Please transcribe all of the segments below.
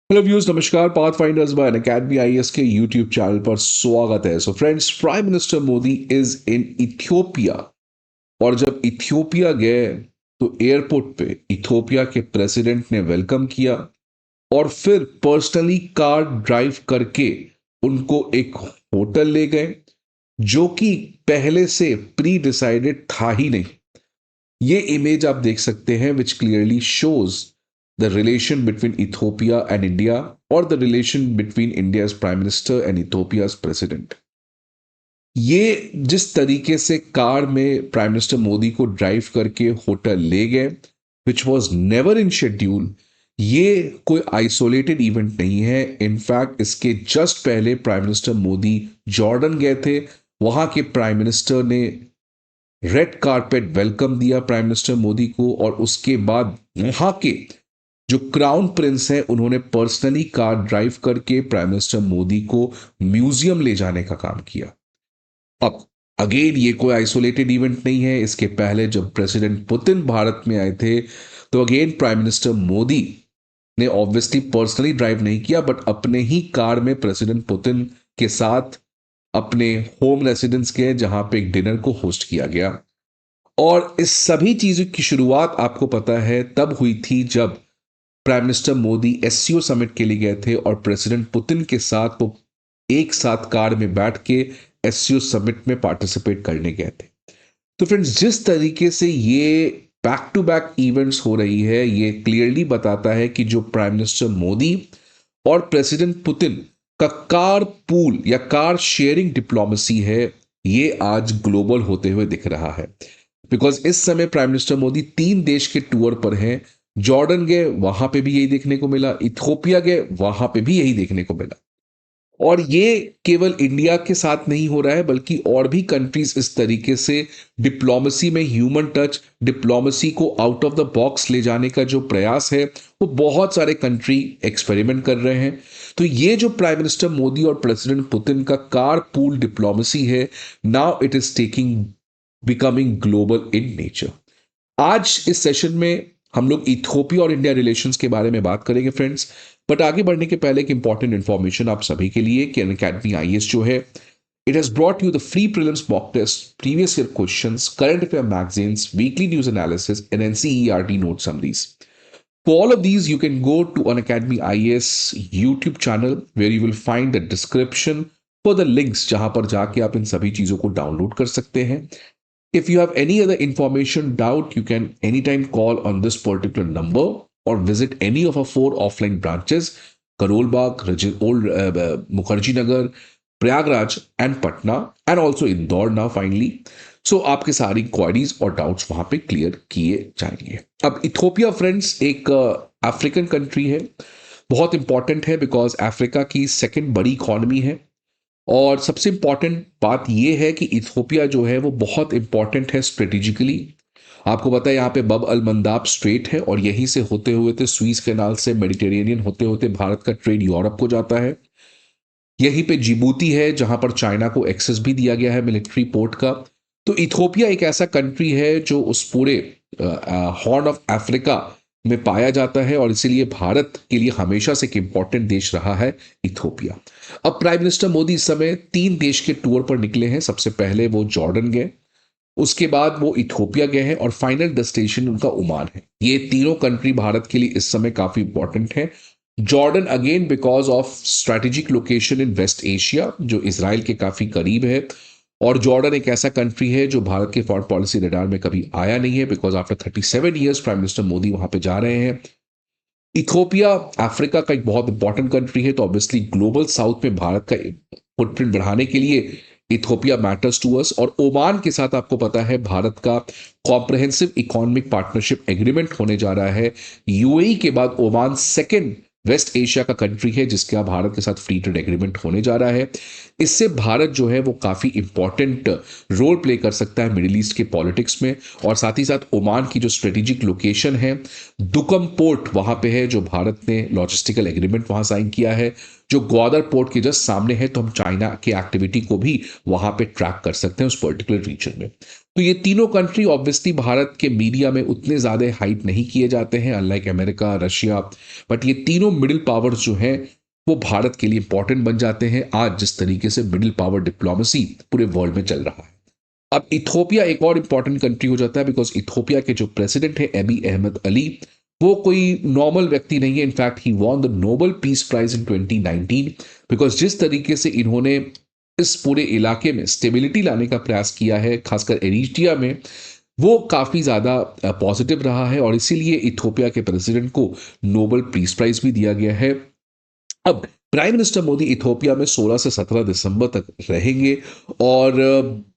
Hello viewers, नमस्कार। Path finders bye Unacademy IAS के YouTube channel पर स्वागत है। So friends, prime minister Modi is in Ethiopia. और जब इथियोपिया गए तो एयरपोर्ट पे इथियोपिया के प्रेसिडेंट ने वेलकम किया और फिर पर्सनली कार ड्राइव करके उनको एक होटल ले गए, जो कि पहले से प्री डिसाइडेड था ही नहीं। ये इमेज आप देख सकते हैं, which clearly shows the relation between Ethiopia and India, और the relation between India's prime minister and Ethiopia's president. ये जिस तरीके से कार में प्राइम मिनिस्टर मोदी को ड्राइव करके होटल ले गए, which was never in schedule, ये कोई आइसोलेटेड इवेंट नहीं है। इनफैक्ट इसके जस्ट पहले प्राइम मिनिस्टर मोदी जॉर्डन गए थे। वहां के प्राइम मिनिस्टर ने रेड कारपेट वेलकम दिया प्राइम मिनिस्टर मोदी को, और उसके बाद वहां के जो क्राउन प्रिंस हैं उन्होंने पर्सनली कार ड्राइव करके प्राइम मिनिस्टर मोदी को म्यूजियम ले जाने का काम किया। अब अगेन ये कोई आइसोलेटेड इवेंट नहीं है। इसके पहले जब प्रेसिडेंट पुतिन भारत में आए थे तो अगेन प्राइम मिनिस्टर मोदी ने ऑब्वियसली पर्सनली ड्राइव नहीं किया, बट अपने ही कार में प्रेसिडेंट पुतिन के साथ अपने होम रेसिडेंस के, जहां पे एक डिनर को होस्ट किया गया। और इस सभी चीजों की शुरुआत आपको पता है तब हुई थी जब prime minister Modi SCO summit के लिए गए थे और प्रेसिडेंट पुतिन के साथ वो एक साथ कार में बैठ के एससीओ समिट में पार्टिसिपेट करने गए थे। तो फ्रेंड्स, जिस तरीके से ये बैक टू बैक इवेंट्स हो रही है, ये क्लियरली बताता है कि जो प्राइम मिनिस्टर मोदी और प्रेसिडेंट पुतिन का कार पूल या कार शेयरिंग डिप्लोमेसी है, ये आज ग्लोबल होते हुए दिख रहा है। बिकॉज इस समय प्राइम मिनिस्टर मोदी 3 देश के टूर पर हैं। जॉर्डन गए, वहां पे भी यही देखने को मिला। इथियोपिया गए, वहां पे भी यही देखने को मिला। और ये केवल इंडिया के साथ नहीं हो रहा है, बल्कि और भी कंट्रीज इस तरीके से डिप्लोमेसी में ह्यूमन टच, डिप्लोमेसी को आउट ऑफ द बॉक्स ले जाने का जो प्रयास है, वो बहुत सारे कंट्री एक्सपेरिमेंट कर रहे हैं। तो ये जो प्राइम मिनिस्टर मोदी और प्रेसिडेंट पुतिन का कार पूल डिप्लोमेसी है, now it is taking becoming global in nature. आज इस सेशन में हम लोग इथियोपिया और इंडिया रिलेशंस के बारे में बात करेंगे फ्रेंड्स। बट आगे बढ़ने के पहले एक इंपॉर्टेंट इंफॉर्मेशन आप सभी के लिए कि अनअकैडमी आईएएस जो है, it has brought you the free prelims mock test, previous year questions, current affair magazines, weekly news analysis and NCERT note summaries. For all of these, you can go to Unacademy IAS YouTube channel where you will find the description for the links जहां पर जाके आप इन सभी चीजों को download कर सकते हैं. If you have any other information, doubt, you can anytime call on this particular number or visit any of our 4 offline branches, Karol Bagh, Old Mukherjee Nagar, Prayagraj and Patna, and also Indore now finally. सो आपके सारी queries और doubts वहां पे clear किए जाएंगे। अब Ethiopia friends एक African country है, बहुत इंपॉर्टेंट है बिकॉज अफ्रीका की सेकंड बड़ी इकॉनमी है। और सबसे इंपॉर्टेंट बात यह है कि इथियोपिया जो है वो बहुत इंपॉर्टेंट है स्ट्रेटेजिकली। आपको पता है यहाँ पे बब अल मंदाब स्ट्रेट है, और यहीं से होते हुए थे स्वीज कैनाल से मेडिटेरेनियन होते होते भारत का ट्रेड यूरोप को जाता है। यहीं पे जिबूती है जहां पर चाइना को एक्सेस भी दिया गया है मिलिट्री पोर्ट का। तो इथियोपिया एक ऐसा कंट्री है जो उस पूरे हॉर्न ऑफ अफ्रीका में पाया जाता है, और इसीलिए भारत के लिए हमेशा से एक इंपॉर्टेंट देश रहा है इथियोपिया। अब प्राइम मिनिस्टर मोदी इस समय 3 देश के टूर पर निकले हैं। सबसे पहले वो जॉर्डन गए, उसके बाद वो इथियोपिया गए हैं, और फाइनल डेस्टिनेशन उनका ओमान है। ये तीनों कंट्री भारत के लिए इस समय काफी इंपॉर्टेंट है। Jordan again because of strategic location in West Asia, जो इसराइल के काफी करीब है। और जॉर्डन एक ऐसा कंट्री है जो भारत के फॉरेन पॉलिसी रडार में कभी आया नहीं है, because after 37 years prime minister Modi वहां पे जा रहे हैं। इथियोपिया अफ्रीका का एक बहुत इंपॉर्टेंट कंट्री है, तो ऑब्वियसली ग्लोबल साउथ में भारत का फुटप्रिंट बढ़ाने के लिए इथियोपिया मैटर्स टू अस। और ओमान के साथ आपको पता है भारत का कॉम्प्रहेंसिव इकोनॉमिक पार्टनरशिप एग्रीमेंट होने जा रहा है। यूएई के बाद ओमान सेकेंड वेस्ट एशिया का कंट्री है जिसका भारत के साथ फ्री ट्रेड एग्रीमेंट होने जा रहा है। इससे भारत जो है वो काफी इंपॉर्टेंट रोल प्ले कर सकता है मिडिल ईस्ट के पॉलिटिक्स में। और साथ ही साथ ओमान की जो स्ट्रेटेजिक लोकेशन है, दुकम पोर्ट वहां पे है, जो भारत ने लॉजिस्टिकल एग्रीमेंट वहां साइन किया है। जो ग्वादर पोर्ट के जस्ट सामने है, तो हम चाइना के एक्टिविटी को भी वहां पे ट्रैक कर सकते हैं उस पर्टिकुलर रीजन में। तो ये तीनों कंट्री ऑब्वियसली भारत के मीडिया में उतने ज्यादा हाइप नहीं किए जाते हैं, अनलाइक अमेरिका, रशिया, बट ये तीनों मिडिल पावर्स जो हैं वो भारत के लिए इंपॉर्टेंट बन जाते हैं आज जिस तरीके से मिडिल पावर डिप्लोमेसी पूरे वर्ल्ड में चल रहा है। अब इथोपिया एक और इंपॉर्टेंट कंट्री हो जाता है, बिकॉज इथोपिया के जो प्रेसिडेंट है अबी अहमद अली, वो कोई नॉर्मल व्यक्ति नहीं है। In fact he won the Nobel peace prize in 2019, because जिस तरीके से इन्होंने इस पूरे इलाके में स्टेबिलिटी लाने का प्रयास किया है, खासकर एरिट्रिया में, वो काफी ज्यादा पॉजिटिव रहा है, और इसीलिए इथोपिया के प्रेसिडेंट को नोबेल पीस प्राइज भी दिया गया है। अब प्राइम मिनिस्टर मोदी इथोपिया में 16 से 17 दिसंबर तक रहेंगे, और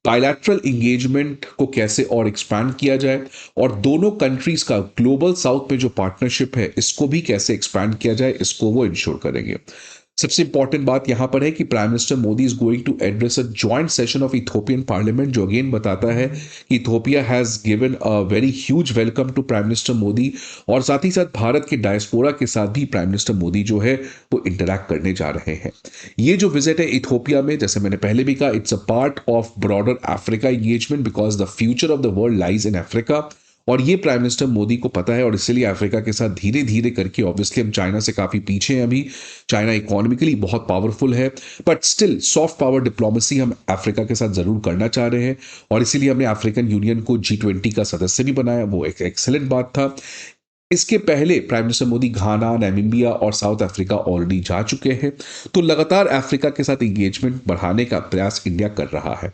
बायलैटरल इंगेजमेंट को कैसे और एक्सपैंड किया जाए, और दोनों कंट्रीज का ग्लोबल साउथ में जो पार्टनरशिप है इसको भी कैसे एक्सपैंड किया जाए, इसको वो इंश्योर करेंगे। सबसे इंपॉर्टेंट बात यहां पर है कि prime minister Modi is going to address a joint session of Ethiopian parliament, जो अगेन बताता है कि Ethiopia has given a very huge welcome to prime minister Modi, और साथ ही साथ भारत के डायस्पोरा के साथ भी प्राइम मिनिस्टर मोदी जो है वो इंटरैक्ट करने जा रहे हैं। ये जो विजिट है इथोपिया में, जैसे मैंने पहले भी कहा, it's a part of broader Africa engagement, because the future of the world lies in Africa, और ये प्राइम मिनिस्टर मोदी को पता है, और इसीलिए अफ्रीका के साथ धीरे धीरे करके, ऑब्वियसली हम चाइना से काफी पीछे हैं अभी, चाइना इकोनॉमिकली बहुत पावरफुल है, but still soft power diplomacy हम अफ्रीका के साथ जरूर करना चाह रहे हैं, और इसीलिए हमने अफ्रीकन यूनियन को G20 का सदस्य भी बनाया, वो एक एक्सेलेंट बात था। इसके पहले प्राइम मिनिस्टर मोदी घाना, नामीबिया और साउथ अफ्रीका ऑलरेडी जा चुके हैं, तो लगातार अफ्रीका के साथ इंगेजमेंट बढ़ाने का प्रयास इंडिया कर रहा है।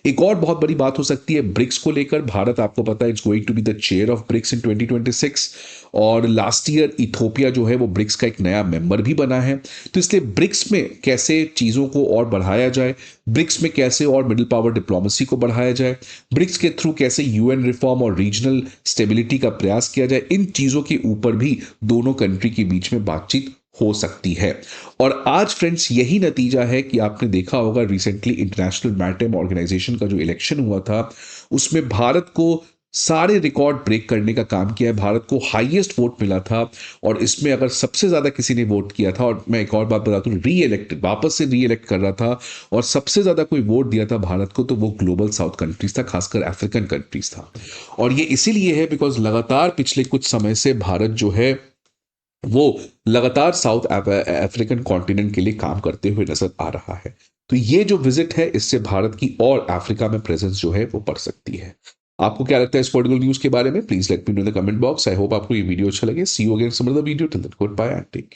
एक और बहुत बड़ी बात हो सकती है ब्रिक्स को लेकर। भारत, आपको पता है, it's going to be the chair of BRICS in 2026, और लास्ट ईयर इथोपिया जो है वो ब्रिक्स का एक नया मेंबर भी बना है। तो इसलिए ब्रिक्स में कैसे चीज़ों को और बढ़ाया जाए, ब्रिक्स में कैसे और मिडिल पावर डिप्लोमेसी को बढ़ाया जाए, ब्रिक्स के थ्रू कैसे यूएन रिफॉर्म और रीजनल स्टेबिलिटी का प्रयास किया जाए, इन चीज़ों के ऊपर भी दोनों कंट्री के बीच में बातचीत हो सकती है। और आज फ्रेंड्स यही नतीजा है कि आपने देखा होगा रिसेंटली इंटरनेशनल मैरिटाइम ऑर्गेनाइजेशन का जो इलेक्शन हुआ था, उसमें भारत को सारे रिकॉर्ड ब्रेक करने का काम किया है। भारत को हाईएस्ट वोट मिला था, और इसमें अगर सबसे ज्यादा किसी ने वोट किया था, और मैं एक और बात बता दूं, री इलेक्टेड, वापस से री इलेक्ट कर रहा था, और सबसे ज्यादा कोई वोट दिया था भारत को, तो वो ग्लोबल साउथ कंट्रीज था, खासकर अफ्रीकन कंट्रीज था। और ये इसीलिए है बिकॉज लगातार पिछले कुछ समय से भारत जो है वो लगातार साउथ अफ्रीकन कॉन्टिनेंट के लिए काम करते हुए नजर आ रहा है। तो ये जो विजिट है, इससे भारत की और अफ्रीका में प्रेजेंस जो है वो बढ़ सकती है। आपको क्या लगता है इस पॉलिटिकल न्यूज के बारे में? Please let me know in the comment box. I hope आपको ये वीडियो अच्छा लगे। See you again some other video. Till then good bye and take care.